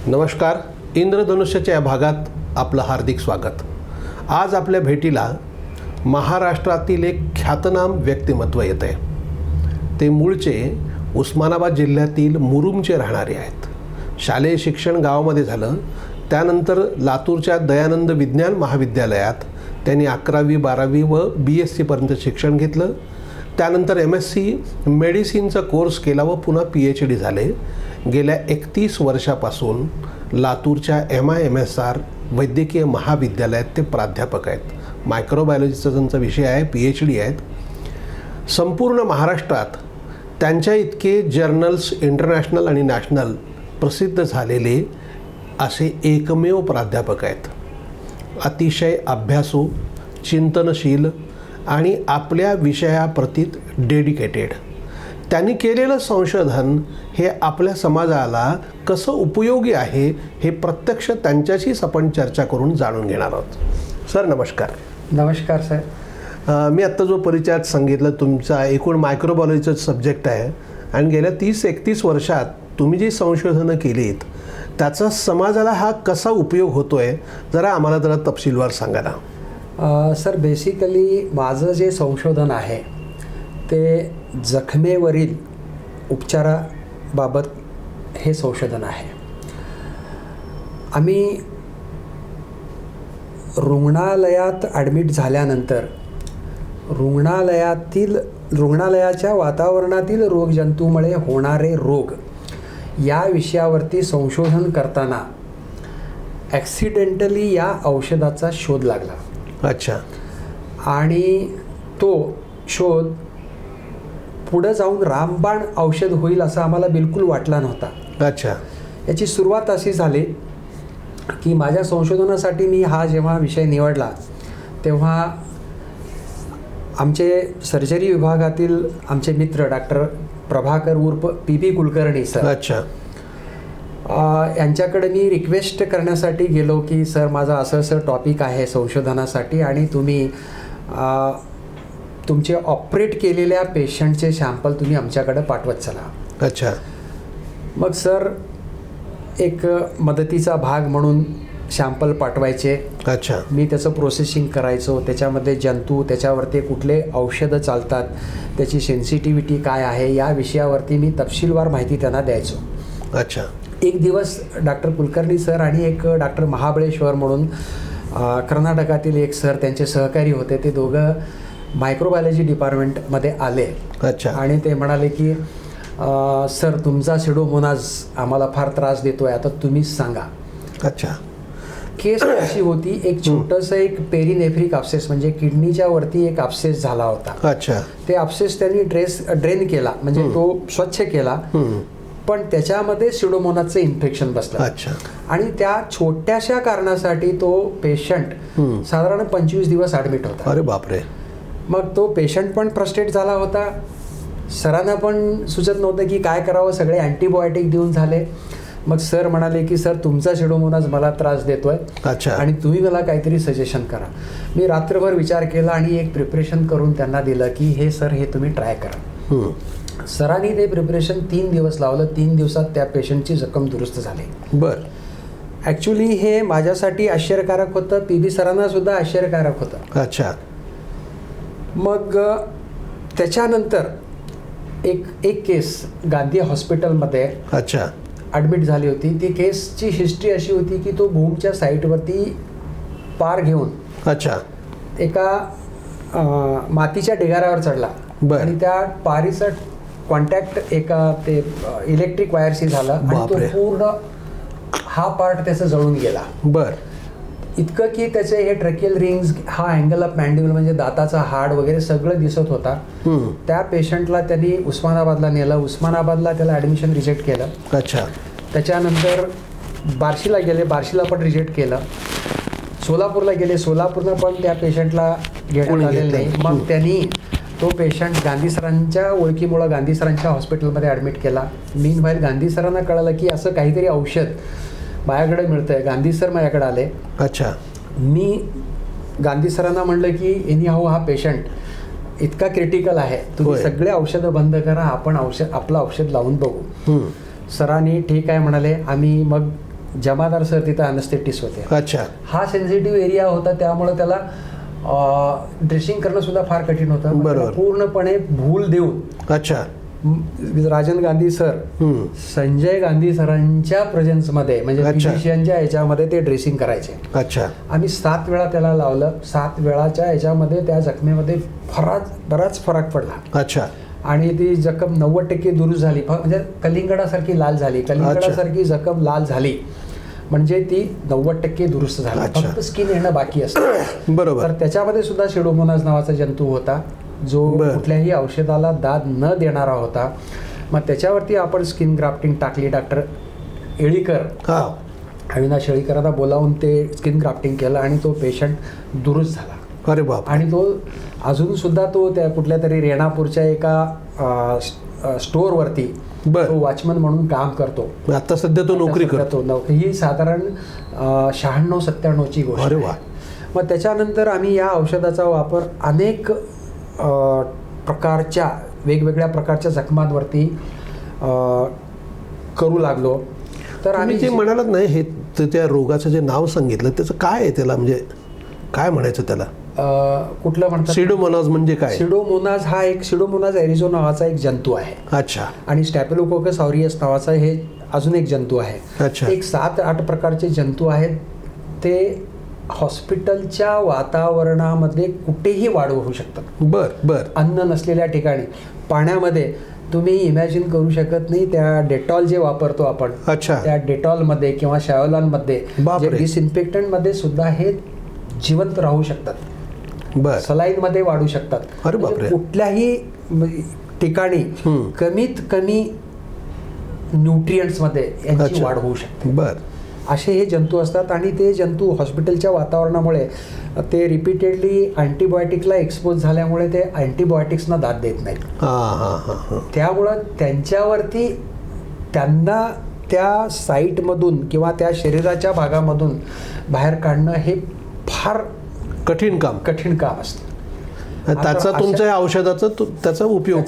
नमस्कार. इंद्रधनुष्याच्या या भागात आपलं हार्दिक स्वागत. आज आपल्या भेटीला महाराष्ट्रातील एक ख्यातनाम व्यक्तिमत्व येत आहे. ते मूळचे उस्मानाबाद जिल्ह्यातील मुरुमचे राहणारे आहेत. शालेय शिक्षण गावामध्ये झालं. त्यानंतर लातूरच्या दयानंद विज्ञान महाविद्यालयात त्यांनी 11वी 12वी व BSc शिक्षण घेतलं. त्यानंतर MSc मेडिसिनचा कोर्स केला व पुन्हा PhD झाले. गेल्या 31 वर्षापासून लातूरच्या MIMSR वैद्यकीय महाविद्यालयात ते प्राध्यापक आहेत. मायक्रोबायोलॉजीचा त्यांचा विषय आहे, PhD आहेत. संपूर्ण महाराष्ट्रात त्यांच्या इतके जर्नल्स इंटरनॅशनल आणि नॅशनल प्रसिद्ध झालेले असे एकमेव प्राध्यापक आहेत. अतिशय अभ्यासू, चिंतनशील आणि आपल्या विषयाप्रती डेडिकेटेड. त्यांनी केलेलं संशोधन हे आपल्या समाजाला कसं उपयोगी आहे हे प्रत्यक्ष त्यांच्याशीच आपण चर्चा करून जाणून घेणार आहोत. सर नमस्कार. नमस्कार सर. मी आत्ता जो परिचयात सांगितलं तुमचा एकूण मायक्रोबायोलॉजीचं सब्जेक्ट आहे आणि गेल्या 30-31 वर्षात तुम्ही जी संशोधनं केलीत त्याचा समाजाला हा कसा उपयोग होतो आहे जरा आम्हाला जरा तपशीलवार सांगा ना. सर बेसिकली माझं जे संशोधन आहे ते जखमेवरील उपचाराबाबत हे संशोधन आहे. आम्ही रुग्णालयात ॲडमिट झाल्यानंतर रुग्णालयाच्या वातावरणातील रोगजंतूमुळे होणारे रोग या विषयावरती संशोधन करताना ॲक्सिडेंटली या औषधाचा शोध लागला. अच्छा. आणि तो शोध पुढं जाऊन रामबाण औषध होईल असं आम्हाला बिलकुल वाटला नव्हता. अच्छा. याची सुरुवात अशी झाली की माझ्या संशोधनासाठी मी हा जेव्हा विषय निवडला तेव्हा आमचे सर्जरी विभागातील आमचे मित्र डॉक्टर प्रभाकर उर्फ PB कुलकर्णी सर. अच्छा. यांच्याकडे मी रिक्वेस्ट करण्यासाठी गेलो की सर माझं असं टॉपिक आहे संशोधनासाठी आणि तुम्ही तुमचे ऑपरेट केलेल्या पेशंटचे सॅम्पल तुम्ही आमच्याकडे पाठवत चला. अच्छा. मग सर एक मदतीचा भाग म्हणून सॅम्पल पाठवायचे. अच्छा. मी त्याचं प्रोसेसिंग करायचो. त्याच्यामध्ये जंतू, त्याच्यावरती कुठले औषधं चालतात, त्याची सेन्सिटिव्हिटी काय आहे या विषयावरती मी तपशीलवार माहिती त्यांना द्यायचो. अच्छा. एक दिवस डॉक्टर कुलकर्णी सर आणि एक डॉक्टर महाबळेश्वर म्हणून कर्नाटकातील एक सर त्यांचे सहकारी होते, ते दोघं मायक्रोबायोलॉजी डिपार्टमेंटमध्ये आले. अच्छा. आणि ते म्हणाले की सर तुमचा सिडोमोनाज आम्हाला फार त्रास देतो आहे, आता तुम्हीच सांगा. अच्छा. केस अशी होती, एक छोटंसं एक पेरिनेफ्रिक अपसेस म्हणजे किडनीच्या वरती एक अपसेस झाला होता. अच्छा. ते अपसेस त्यांनी ड्रेन केला म्हणजे तो स्वच्छ केला, पण त्याच्यामध्ये सिडोमोनासचं इन्फेक्शन बसलं. अच्छा. आणि त्या छोट्याशा कारणासाठी तो पेशंट साधारण 25 दिवस ॲडमिट होता. अरे बापरे. मग तो पेशंट पण फ्रस्ट्रेट झाला होता. सरांना पण सुचत नव्हतं की काय करावं. सगळे अँटीबायोटिक देऊन झाले. मग सर म्हणाले की सर तुमचा सिडोमोनास मला त्रास देतोय. अच्छा. आणि तुम्ही मला काहीतरी सजेशन करा. मी रात्रभर विचार केला आणि एक प्रिपरेशन करून त्यांना दिलं की हे सर हे तुम्ही ट्राय करा. सरांनी ते प्रिपरेशन 3 दिवस लावलं. 3 दिवसात त्या पेशंटची जखम दुरुस्त झाली. बरं. ॲक्च्युली हे माझ्यासाठी आश्चर्यकारक होतं, PB सरांना सुद्धा आश्चर्यकारक होतं. अच्छा. मग त्याच्यानंतर एक केस गांधी हॉस्पिटलमध्ये अच्छा. ॲडमिट झाली होती. ती केसची हिस्ट्री अशी होती की तो भूमच्या साईटवरती पार घेऊन अच्छा. एका मातीच्या ढिगाऱ्यावर चढला. बरं. आणि त्या पारीचा कॉन्टॅक्ट एका ते इलेक्ट्रिक वायरशी झाला आणि तो पूर्ण हा पार्ट त्याचा जळून गेला. बरं. इतकं की त्याचे हे ट्रॅकियल रिंग्स, हा अँगल ऑफ मॅन्डिबल म्हणजे दाताचा हाड वगैरे सगळं दिसत होता. त्या पेशंटला त्यांनी उस्मानाबादला नेलं. उस्मानाबादला त्याला ॲडमिशन रिजेक्ट केलं. अच्छा. त्याच्यानंतर बार्शीला गेले, बार्शीला पण रिजेक्ट केलं. सोलापूरला गेले, सोलापूरला पण त्या पेशंटला घेण्यात आलेलं नाही. मग त्यांनी तो पेशंट गांधी सरांच्या ओळखीमुळं गांधी सरांच्या हॉस्पिटलमध्ये ॲडमिट केला. मीनवाईल गांधी सरांना कळलं की असं काहीतरी औषध माझ्याकडे मिळतं आहे. गांधी सर माझ्याकडे आले. अच्छा. मी गांधी सरांना म्हणलं की एनी हाऊ हा पेशंट इतका क्रिटिकल आहे, तुम्ही सगळे औषधं बंद करा, आपण आपलं औषध लावून बघू. सरांनी ठीक आहे म्हणाले. आम्ही मग जमादार सर तिथं अनस्थेटिस्ट होते. अच्छा. हा सेन्सिटिव्ह एरिया होता, त्यामुळे त्याला ड्रेसिंग करणं सुद्धा फार कठीण होतं. मग त्याला पूर्णपणे भूल देऊन अच्छा राजन गांधी सर संजय गांधी सरांच्या प्रेझेन्समध्ये म्हणजे फिजिशियनच्या याच्यामध्ये ते ड्रेसिंग करायचे. अच्छा. आम्ही 7 वेळा त्याला लावलं. 7 वेळाच्या याच्यामध्ये त्या जखमेमध्ये बराच फरक पडला. अच्छा. आणि ती जखम 90% दुरुस्त झाली. म्हणजे कलिंगडासारखी लाल झाली. कलिंगडासारखी जखम लाल झाली म्हणजे ती 90% दुरुस्त झाली. फक्त स्किन येणं बाकी असतं. बरोबर. तर त्याच्यामध्ये सुद्धा सिडोमोनास नावाचा जंतू होता जो कुठल्याही औषधाला दाद न देणारा होता. मग त्याच्यावरती आपण स्किन ग्राफ्टिंग टाकली. डॉक्टर येळीकर अविनाश येळीकरांना बोलावून ते स्किन ग्राफ्टिंग केलं आणि तो पेशंट दुरुस्त झाला. अरे बाप. आणि तो अजून सुद्धा तो त्या कुठल्या तरी रेणापूरच्या एका स्टोअरवरती तो वॉचमन म्हणून काम करतो. आता सध्या तो नोकरी करतो. ही साधारण 96-97ची गोष्ट. अरे वा. मग त्याच्यानंतर आम्ही या औषधाचा वापर अनेक प्रकारच्या वेगवेगळ्या प्रकारच्या जखमांवरती करू लागलो. तर आम्ही जे म्हणालात नाही हे त्या रोगाचं जे नाव सांगितलं त्याचं काय आहे, त्याला म्हणजे काय म्हणायचं त्याला? कुठलं म्हणतात? सिडोमोनास म्हणजे काय? सिडोमोनास हा एक सिडोमोनास एरिझो नावाचा एक जंतू आहे. अच्छा. आणि स्टॅफिलोकोकस ऑरियस नावाचा हे अजून एक जंतू आहे. अच्छा. एक 7-8 प्रकारचे जंतू आहेत. ते हॉस्पिटलच्या वातावरणामध्ये कुठेही वाढ होऊ शकतात. बर. अन्न नसलेल्या ठिकाणी पाण्यामध्ये तुम्ही इमॅजिन करू शकत नाही. त्या डेटॉल जे वापरतो आपण, त्या डेटॉलमध्ये किंवा शायोलॉनमध्ये डिसइन्फेक्टंटमध्ये सुद्धा हे जिवंत राहू शकतात. सलाईनमध्ये वाढू शकतात. कुठल्याही ठिकाणी कमीत कमी न्यूट्रिएंट्समध्ये यांची वाढ होऊ शकते. असे हे जंतू असतात. आणि ते जंतू हॉस्पिटलच्या वातावरणामुळे ते रिपीटेडली अँटीबायोटिकला एक्सपोज झाल्यामुळे ते अँटीबायोटिक्सना दाद देत नाहीत. त्यामुळं त्यांच्यावरती त्यांना त्या साईटमधून किंवा त्या शरीराच्या भागामधून बाहेर काढणं हे फार कठीण काम असतं. त्याचा तुमच्या औषधाचा त्याचा उपयोग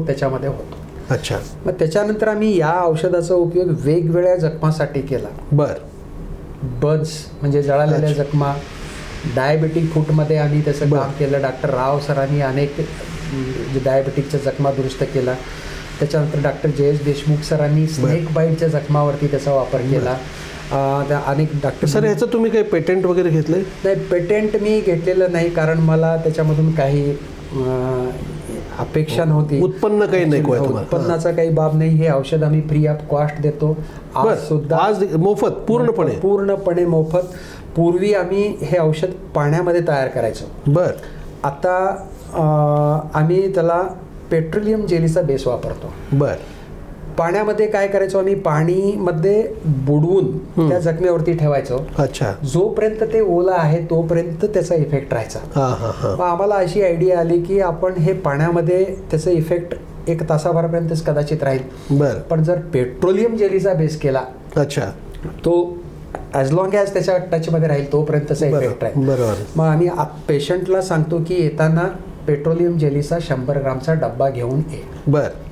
त्याच्यामध्ये होतो. अच्छा. मग त्याच्यानंतर आम्ही या औषधाचा उपयोग वेगवेगळ्या जखमासाठी केला. बर्न्स म्हणजे जळालेल्या जखमा, डायबेटिक फूटमध्ये आम्ही त्याचं काम केलं. डॉक्टर राव सरांनी अनेक डायबेटिकच्या जखमा दुरुस्त केला. त्याच्यानंतर डॉक्टर JS देशमुख सरांनी स्नेक बाईटच्या जखमावरती त्याचा वापर केला. अनेक डॉक्टर. सर याचं तुम्ही काही पेटंट वगैरे घेतलंय? नाही, पेटंट मी घेतलेलं नाही कारण मला त्याच्यामधून काही अपेक्षा नव्हती. उत्पन्न काही नाही, उत्पन्नाचा काही बाब नाही. हे औषध आम्ही फ्री ऑफ कॉस्ट देतो. आज मोफत, पूर्णपणे मोफत. पूर्वी आम्ही हे औषध पाण्यामध्ये तयार करायचो. आता आम्ही त्याला पेट्रोलियम जेलीचा बेस वापरतो. पाण्यामध्ये काय करायचो आम्ही, पाणीमध्ये बुडवून त्या जखमेवरती ठेवायचो. अच्छा. जोपर्यंत ते ओला आहे तोपर्यंत त्याचा इफेक्ट राहायचा. मग आम्हाला अशी आयडिया आली की आपण हे पाण्यामध्ये त्याचा इफेक्ट 1 तासाभरापर्यंतच कदाचित राहील. पण जर पेट्रोलियम जेलीचा बेस केला, अच्छा, तो ॲज लॉंग ॲज त्याच्या टचमध्ये राहील तोपर्यंत त्याचा इफेक्ट राहील. मग आम्ही पेशंटला सांगतो की येताना पेट्रोलियम जेलीचा 100 ग्रामचा डब्बा घेऊन ये.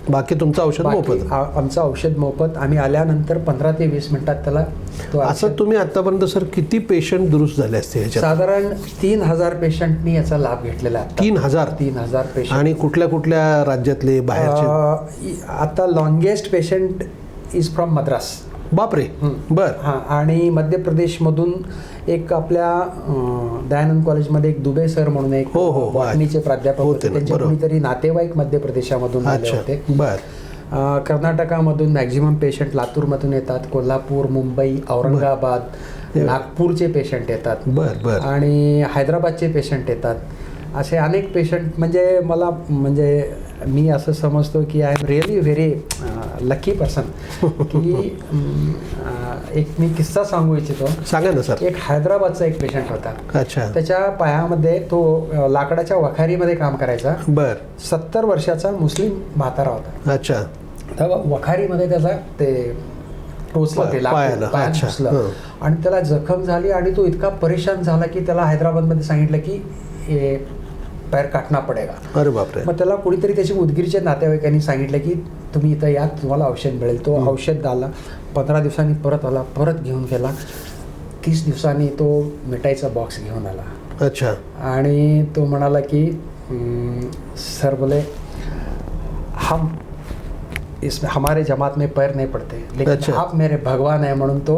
बाकी तुमचं औषध मोफत. आमचं औषध मोफत. आम्ही आल्यानंतर 15 ते 20 मिनिटात त्याला. असं तुम्ही आतापर्यंत सर किती पेशंट दुरुस्त झाले असते? साधारण 3000 पेशंटनी याचा लाभ घेतलेला आहे. 3000 पेशंट. आणि कुठल्या कुठल्या राज्यातले, बाहेरचे? आता longest patient is from Madras. बापरे. हां. आणि मध्य प्रदेशमधून एक आपल्या दयानंद कॉलेजमध्ये एक दुबे सर म्हणून एक बॉटनीचे प्राध्यापक होते. त्यांचे कुणीतरी नातेवाईक मध्य प्रदेशामधून आले होते. कर्नाटकामधून मॅक्झिमम पेशंट लातूरमधून येतात. कोल्हापूर, मुंबई, औरंगाबाद, नागपूरचे पेशंट येतात. आणि हैदराबादचे पेशंट येतात. असे अनेक पेशंट. म्हणजे मी असं समजतो की I am really very lucky person की एक मी किस्सा सांगू इच्छितो. सांगा ना सर. एक हैदराबादचा एक पेशंट होता. अच्छा. त्याच्या पायामध्ये तो लाकडाच्या वखारीमध्ये काम करायचा. 70 वर्षाचा मुस्लिम म्हातारा होता. अच्छा. तर वखारीमध्ये त्याचा ते टोचलं, ते पाय टोचलं आणि त्याला जखम झाली. आणि तो इतका परेशान झाला की त्याला हैदराबादमध्ये सांगितलं की पैर काटना पडेगा. अरे बापरे. मग त्याला कुणीतरी त्याची उदगीरच्या नातेवाईकांनी सांगितलं की तुम्ही इथं या, तुम्हाला औषध मिळेल. तो औषध आला, 15 दिवसांनी परत आला, परत घेऊन गेला. 30 दिवसांनी तो मिठाईचा बॉक्स घेऊन आला. अच्छा. आणि तो म्हणाला की सर बोले हम इसमें हमारे जमात में पैर नहीं पडते, लेकिन अच्छा. आप मेरे भगवान आहे. म्हणून तो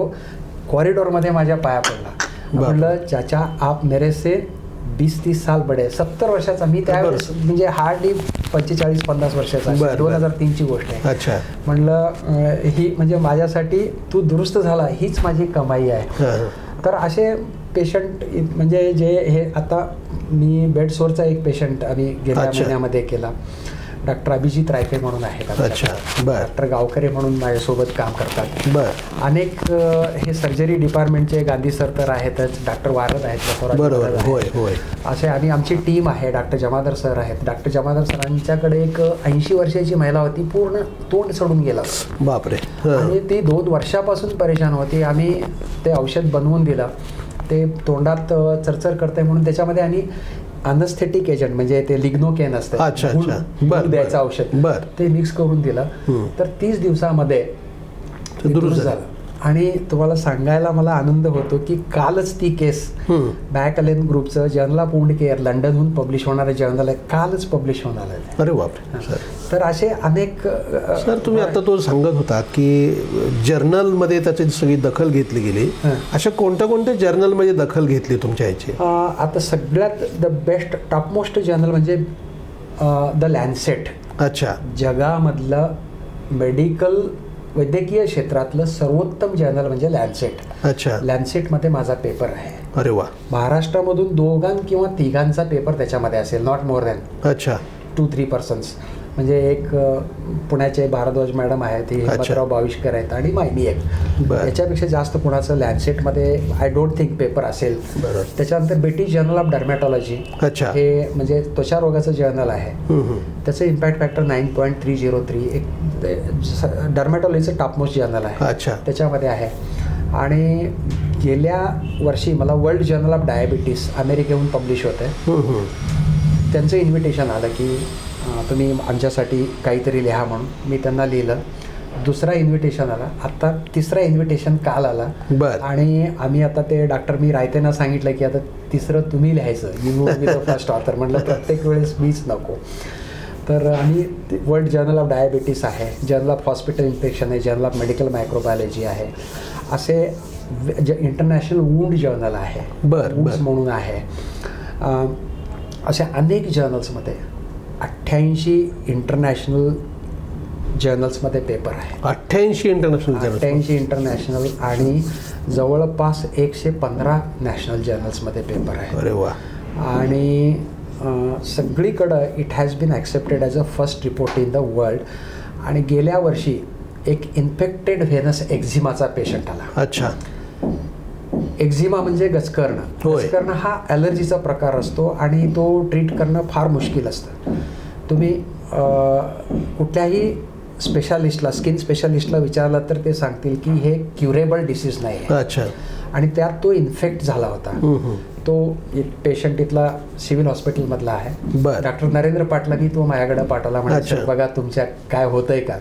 कॉरिडॉरमध्ये माझ्या पाया पडला. म्हटलं चाचा आप मेरे से 20-30 साल बडे. 70 वर्षाचा मी त्यावेळेस, म्हणजे हार्डली 45-50 वर्षाचा, 2003ची गोष्ट आहे. अच्छा. म्हणलं ही म्हणजे माझ्यासाठी तू दुरुस्त झाला हीच माझी कमाई आहे. तर असे पेशंट म्हणजे जे हे आता मी बेडसोरचा एक पेशंट आम्ही गेल्या महिन्यामध्ये केला. डॉक्टर अभिजित रायफे म्हणून आहेत. अच्छा. बरं. डॉक्टर गावकरे म्हणून माझ्यासोबत काम करतात. बरं. अनेक हे सर्जरी डिपार्टमेंटचे गांधी सर तर आहेतच, डॉक्टर वारद आहेत, बरोबर. होय होय. असे आणि आमची टीम आहे. डॉक्टर जमादार सर आहेत. डॉक्टर जमादार सरांच्याकडे एक 80 वर्षाची महिला होती, पूर्ण तोंड सोडून गेला. बापरे. आणि ती 2 वर्षापासून परेशान होती. आम्ही ते औषध बनवून दिलं. ते तोंडात चरचर करते म्हणून त्याच्यामध्ये आम्ही अनस्थेटिक एजंट म्हणजे ते लिग्नोकेन असतं, अच्छा अच्छा. बरं. द्यायचं औषध, बरं. ते मिक्स करून दिलं. तर 30 दिवसामध्ये ते दुरुस्त झालं. आणि तुम्हाला सांगायला मला आनंद होतो की कालच ती केस बॅकलेन ग्रुपचं जर्नल ऑफ वुंड केअर लंडनहून पब्लिश होणारं जर्नल आहे, कालच पब्लिश होणार आहे. अरे बापरे. तर असे अनेक. सर तुम्ही आता तो सांगत होतात की जर्नलमध्ये त्याची सगळी दखल घेतली गेली. अशा कोणत्या जर्नलमध्ये दखल घेतली तुमच्या ह्याची? आता सगळ्यात द बेस्ट टॉपमोस्ट जर्नल म्हणजे द लॅन्सेट. अच्छा. जगामधलं मेडिकल वैद्यकीय क्षेत्रातलं सर्वोत्तम जर्नल म्हणजे लॅन्सेट. अच्छा. लॅन्सेटमध्ये माझा पेपर आहे. अरे वा. महाराष्ट्रामधून 2 किंवा 3 पेपर त्याच्यामध्ये असेल, नॉट मोर दॅन. अच्छा. 2-3 पर्सन्स. म्हणजे एक पुण्याचे भारद्वाज मॅडम आहेत, हिमतराव बाविष्कर आहेत, आणि मी एक. याच्यापेक्षा जास्त कुणाचं लॅन्सेटमध्ये आय डोंट थिंक पेपर असेल. त्याच्यानंतर ब्रिटिश जर्नल ऑफ डर्मॅटॉलॉजी, हे म्हणजे त्वचा रोगाचं जर्नल आहे. त्याचं इम्पॅक्ट फॅक्टर 9.303. एक डर्मॅटॉलॉजीचं टॉपमोस्ट जर्नल आहे, त्याच्यामध्ये आहे. आणि गेल्या वर्षी मला वर्ल्ड जर्नल ऑफ डायबिटीस अमेरिकेहून पब्लिश होते. त्यांचं इन्व्हिटेशन आलं की तुम्ही आमच्यासाठी काहीतरी लिहा म्हणून. मी त्यांना लिहिलं. 2रा इन्व्हिटेशन आला. आत्ता 3रा इन्व्हिटेशन काल आला. आणि आम्ही आता ते डॉक्टर मी रायतेंना सांगितलं की आता 3रं तुम्ही लिहायचं, you will be the first author. म्हटलं प्रत्येक वेळेस मीच नको. तर आम्ही वर्ल्ड जर्नल ऑफ डायबिटीस आहे, जर्नल ऑफ हॉस्पिटल इन्फेक्शन आहे, जर्नल ऑफ मेडिकल मायक्रोबायोलॉजी आहे, असे इंटरनॅशनल वुंड जर्नल आहे, वुंड्स म्हणून आहे. अशा अनेक जर्नल्समध्ये 88 इंटरनॅशनल जर्नल्समध्ये पेपर आहे. 88 इंटरनॅशनल आणि जवळपास 115 नॅशनल जर्नल्समध्ये पेपर आहे. अरे वा. आणि सगळीकडं it has been accepted as a first report in the world. आणि गेल्या वर्षी एक इन्फेक्टेड व्हेनस एक्झिमाचा पेशंट आला. अच्छा. एक्झिमा म्हणजे गचकरणं. गचकरणं हा ॲलर्जीचा प्रकार असतो आणि तो ट्रीट करणं फार मुश्किल असतं. तुम्ही कुठल्याही स्पेशालिस्टला, स्किन स्पेशालिस्टला विचारलं तर ते सांगतील की हे क्युरेबल डिसीज नाही आहे. अच्छा. आणि त्यात तो इन्फेक्ट झाला होता. तो एक पेशंट इथला सिव्हिल हॉस्पिटलमधला आहे. डॉक्टर नरेंद्र पाटलांनी तो माझ्याकडे पाठवला. म्हणजे बघा तुमच्या काय होतंय का.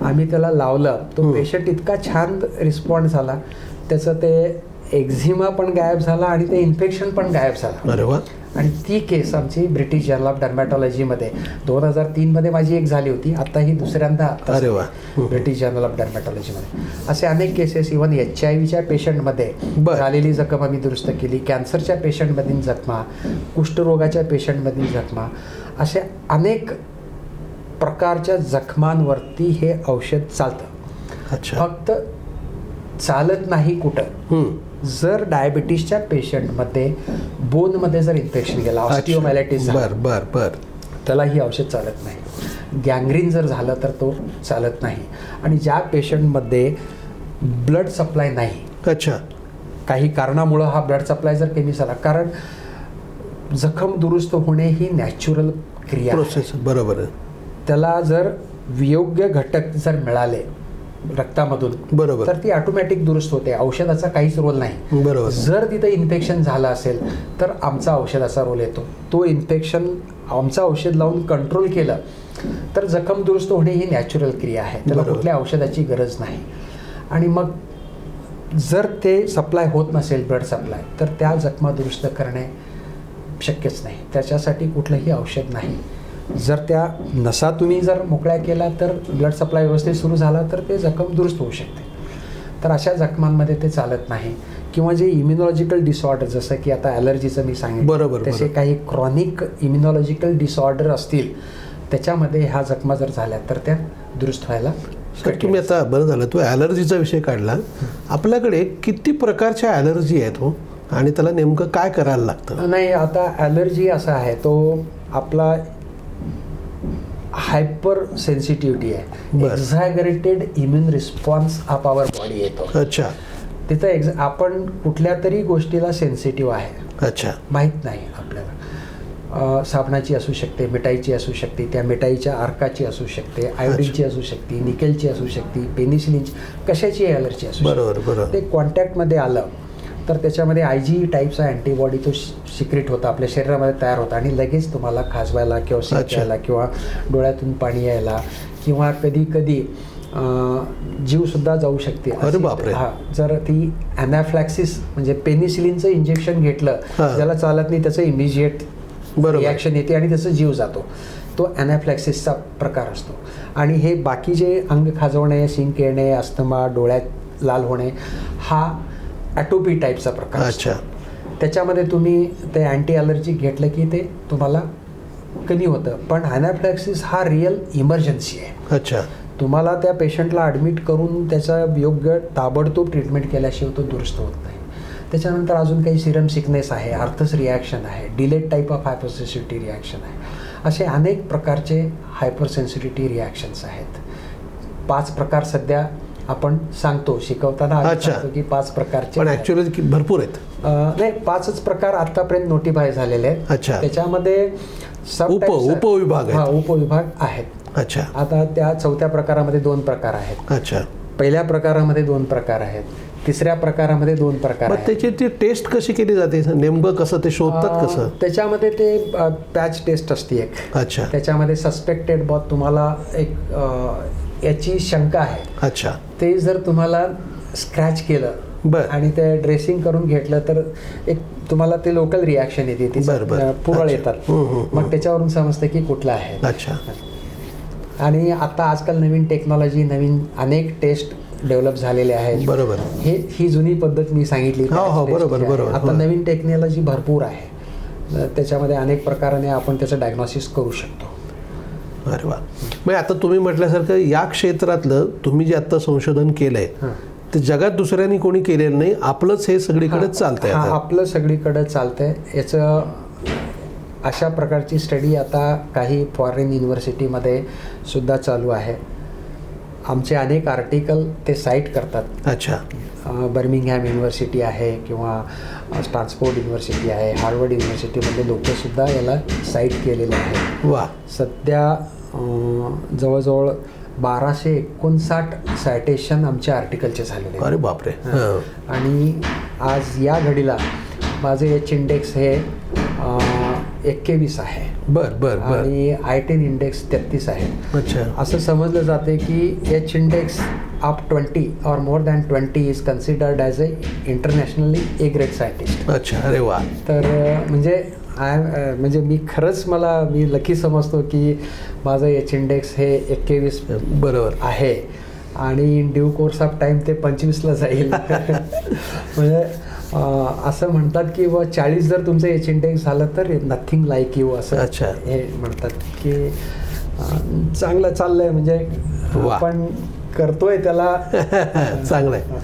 आम्ही त्याला लावलं. तो पेशंट इतका छान रिस्पॉन्ड झाला. त्याचं ते एक्झिमा पण गायब झाला आणि ते इन्फेक्शन पण गायब झालं. अरे वा. आणि ती केस आमची ब्रिटिश जर्नल ऑफ डर्मॅटॉलॉजीमध्ये 2003 माझी एक झाली होती. आता ही 2ऱ्यांदा ब्रिटिश जर्नल ऑफ डर्मॅटॉलॉजीमध्ये. असे अनेक केसेस, इव्हन HIVच्या पेशंटमध्ये झालेली जखम आम्ही दुरुस्त केली, कॅन्सरच्या पेशंटमधील जखमा, कुष्ठरोगाच्या पेशंटमधील जखमा, असे अनेक प्रकारच्या जखमांवरती हे औषध चालतं. फक्त चालत नाही कुठं. जर डायबिटीसच्या पेशंटमध्ये बोनमध्ये जर इन्फेक्शन गेला, ऑस्टिओमायलायटिस झालं, त्याला ही औषध चालत नाही. गँग्रीन जर झालं तर तो चालत नाही. आणि ज्या पेशंटमध्ये ब्लड सप्लाय नाही, काही कारणामुळं हा ब्लड सप्लाय जर कमी झाला, कारण जखम दुरुस्त होणे ही नॅचरल क्रिया प्रोसेस. बरोबर. त्याला जर योग्य घटक जर मिळाले रक्तामधून, बरोबर. तर ती ऑटोमॅटिक दुरुस्त होते. औषधाचा काहीच रोल नाही. बरोबर. जर तिथं इन्फेक्शन झालं असेल तर आमचा औषधाचा रोल येतो. तो इन्फेक्शन आमचं औषध लावून कंट्रोल केलं तर जखम दुरुस्त होणे ही नॅचरल क्रिया आहे. त्याला बरोबर. कुठल्या औषधाची गरज नाही. आणि मग जर ते सप्लाय होत नसेल ब्लड सप्लाय तर त्या जखमा दुरुस्त करणे शक्यच नाही. त्याच्यासाठी कुठलंही औषध नाही. जर त्या नसा तुम्ही जर मोकळ्या केला तर ब्लड सप्लाय व्यवस्थित सुरू झाला तर ते जखम दुरुस्त होऊ शकते. तर अशा जखमांमध्ये ते चालत नाही. किंवा जे इम्युनॉलॉजिकल डिसऑर्डर, जसं की आता ॲलर्जीचं मी सांगितलं, बरोबर, तसे काही क्रॉनिक इम्युनॉलॉजिकल डिसऑर्डर असतील त्याच्यामध्ये ह्या जखमा जर झाल्या तर त्या दुरुस्त व्हायला. तर तुम्ही आता बरं झालं तू ॲलर्जीचा विषय काढला. आपल्याकडे किती प्रकारच्या ॲलर्जी आहेत हो, आणि त्याला नेमकं काय करायला लागतं? नाही, आता ॲलर्जी असा आहे, तो आपला हायपर सेन्सिटिव्हिटी आहे. Exaggerated immune response of our body येतो. अच्छा. तिथं आपण कुठल्या तरी गोष्टीला सेन्सिटिव्ह आहे, अच्छा, माहीत नाही आपल्याला. साबणाची असू शकते, मिठाईची असू शकते, त्या मिठाईच्या अर्काची असू शकते, आयोडीनची असू शकते, निकेलची असू शकते, पेनिसिलिनची, कशाची ॲलर्जी असू शकते. बरोबर बरोबर. ते कॉन्टॅक्टमध्ये आलं तर त्याच्यामध्ये IgE टाईपचा अँटीबॉडी तो सिक्रेट होता, आपल्या शरीरामध्ये तयार होता आणि लगेच तुम्हाला खाजवायला किंवा शिंक यायला किंवा डोळ्यातून पाणी यायला किंवा कधी कधी जीवसुद्धा जाऊ शकते. अरे बापरे. हां, जर ती ॲनाफ्लॅक्सिस म्हणजे पेनिसिलिनचं इंजेक्शन घेतलं ज्याला चालत नाही त्याचं इमिजिएट रिॲक्शन येते आणि त्याचा जीव जातो. तो ॲनाफ्लॅक्सिसचा प्रकार असतो. आणि हे बाकी जे अंग खाजवणे, शिंक येणे, अस्थमा, डोळ्यात लाल होणे हा ॲटोपी टाईपचा प्रकार. अच्छा. त्याच्यामध्ये तुम्ही ते अँटी ॲलर्जी घेतलं की ते तुम्हाला कमी होतं. पण ॲनाफ्लॅक्सिस हा रिअल इमर्जन्सी आहे. अच्छा. तुम्हाला त्या पेशंटला ॲडमिट करून त्याचा योग्य ताबडतोब ट्रीटमेंट केल्याशिवाय तो दुरुस्त होत नाही. त्याच्यानंतर अजून काही सिरम सिकनेस आहे, आर्थस रिॲक्शन आहे, डिलेड टाईप ऑफ हायपरसेन्सिटिव्हिटी रिॲक्शन आहे. असे अनेक प्रकारचे हायपरसेन्सिटिव्हिटी रिॲक्शन्स आहेत. 5 प्रकार सध्या आपण सांगतो शिकवताना, सांगतो की 5 प्रकारचे, पण ॲक्च्युअली भरपूर आहेत. नाही, 5च प्रकार आतापर्यंत नोटिफाय झालेले आहेत. अच्छा. त्याच्यामध्ये उपविभाग आहेत. उपविभाग आहेत. अच्छा. आता त्या 4थ्या प्रकारामध्ये 2 प्रकार आहेत. अच्छा. पहिल्या प्रकारामध्ये 2 प्रकार आहेत. तिसऱ्या प्रकारामध्ये 2 प्रकार मग आहेत. त्याची ती टेस्ट कशी केली जाते, नेमकं कसं ते शोधतात कसं? त्याच्यामध्ये ते पॅच टेस्ट असते एक. अच्छा. त्याच्यामध्ये सस्पेक्टेड बॉट तुम्हाला एक याची शंका आहे. अच्छा. ते जर तुम्हाला स्क्रॅच केलं बरं आणि ते ड्रेसिंग करून घेतलं तर एक तुम्हाला ते लोकल रिॲक्शन येते, ती पुरळ येतात. मग त्याच्यावरून समजतं की कुठलं आहे. अच्छा. आणि आता आजकाल नवीन टेक्नॉलॉजी, नवीन अनेक टेस्ट डेव्हलप झालेले आहेत. बरोबर. ही जुनी पद्धत मी सांगितली. हो, बरोबर बरोबर. आता नवीन टेक्नॉलॉजी भरपूर आहे, त्याच्यामध्ये अनेक प्रकाराने आपण त्याचं डायग्नोसिस करू शकतो. अरे वा. मग आता तुम्ही म्हटल्यासारखं या क्षेत्रातलं तुम्ही जे आता संशोधन केलंय ते जगात दुसऱ्यांनी कोणी केलेलं नाही, आपलंच हे सगळीकडेच चालतंय. आपलं सगळीकडे चालतंय. याचं अशा प्रकारची स्टडी आता काही फॉरेन युनिव्हर्सिटीमध्ये सुद्धा चालू आहे. आमचे अनेक आर्टिकल ते साईट करतात. अच्छा. बर्मिंगहॅम युनिव्हर्सिटी आहे किंवा स्टॅन्फोर्ड युनिव्हर्सिटी आहे, हार्वर्ड युनिव्हर्सिटीमधले लोकसुद्धा याला साईट केलेले आहेत. वा. सध्या जवळजवळ 1259 सायटेशन आमच्या आर्टिकलचे झालेले. अरे बापरे. आणि आज या घडीला माझे एच इंडेक्स हे 21 आहे. बर बर बर. आणि I10 इंडेक्स 33 आहे. अच्छा. असं समजलं जाते की एच इंडेक्स ऑफ 20 और more than 20 is considered as A internationally A grade scientist. अच्छा. अरे वा. तर म्हणजे मी लकी समजतो की माझं एच इंडेक्स हे 21 बरोबर आहे आणि in due course of time ते 25ला जाईल. म्हणजे असं म्हणतात की 40 जर तुमचं एच इंडेक्स झालं तर नथिंग लाईक यू असं. अच्छा. हे म्हणतात की चांगलं चाललंय, म्हणजे आपण करतोय त्याला. चांगलं आहे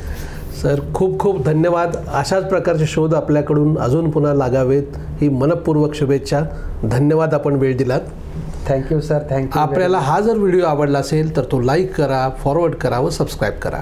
सर. खूप खूप धन्यवाद. अशाच प्रकारचे शोध आपल्याकडून अजून पुन्हा लागावेत ही मनपूर्वक शुभेच्छा. धन्यवाद, आपण वेळ दिलात. Thank you sir. थँक्यू. आपल्याला हा जर व्हिडिओ आवडला असेल तर तो लाईक करा, फॉरवर्ड करा व सबस्क्राईब करा.